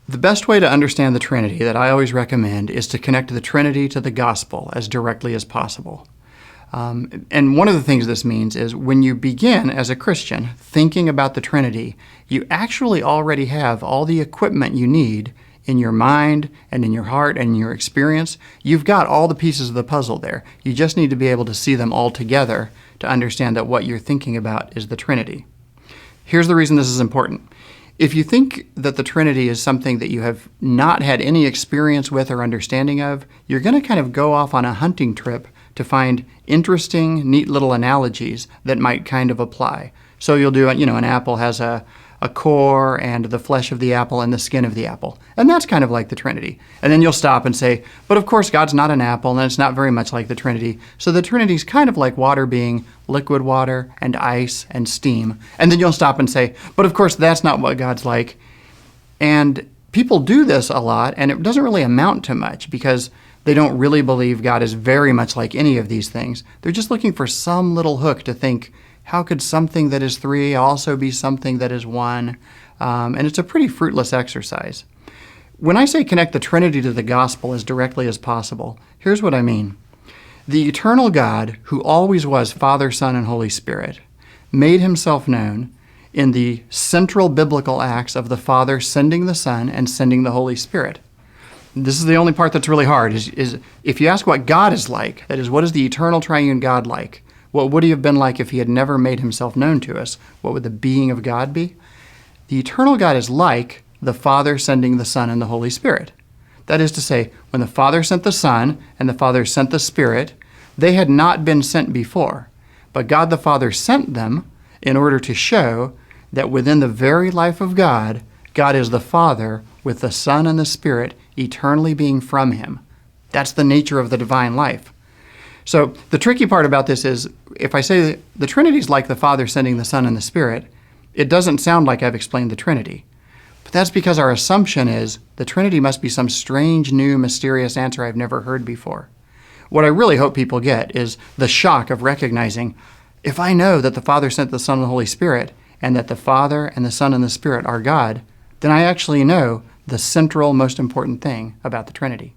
The best way to understand the Trinity that I always recommend is to connect the Trinity to the gospel as directly as possible. And one of the things this means is when you begin as a Christian thinking about the Trinity, you actually already have all the equipment you need in your mind and in your heart and in your experience. You've got all the pieces of the puzzle there. You just need to be able to see them all together to understand that what you're thinking about is the Trinity. Here's the reason this is important. If you think that the Trinity is something that you have not had any experience with or understanding of, you're going to kind of go off on a hunting trip to find interesting, neat little analogies that might kind of apply. So you'll do, an apple has a core and the flesh of the apple and the skin of the apple. And that's kind of like the Trinity. And then you'll stop and say, but of course God's not an apple and it's not very much like the Trinity. So the Trinity is kind of like water being liquid water and ice and steam. And then you'll stop and say, but of course that's not what God's like. And people do this a lot, and it doesn't really amount to much because they don't really believe God is very much like any of these things. They're just looking for some little hook to think, how could something that is three also be something that is one? And it's a pretty fruitless exercise. When I say connect the Trinity to the gospel as directly as possible, here's what I mean. The eternal God, who always was Father, Son, and Holy Spirit, made himself known in the central biblical acts of the Father sending the Son and sending the Holy Spirit. This is the only part that's really hard, is if you ask what God is like, that is, what is the eternal triune God like? What would he have been like if he had never made himself known to us? What would the being of God be? The eternal God is like the Father sending the Son and the Holy Spirit. That is to say, when the Father sent the Son and the Father sent the Spirit, they had not been sent before. But God the Father sent them in order to show that within the very life of God, God is the Father with the Son and the Spirit eternally being from him. That's the nature of the divine life. So the tricky part about this is, if I say the Trinity is like the Father sending the Son and the Spirit, it doesn't sound like I've explained the Trinity. But that's because our assumption is the Trinity must be some strange, new, mysterious answer I've never heard before. What I really hope people get is the shock of recognizing, if I know that the Father sent the Son and the Holy Spirit, and that the Father and the Son and the Spirit are God, then I actually know the central, most important thing about the Trinity.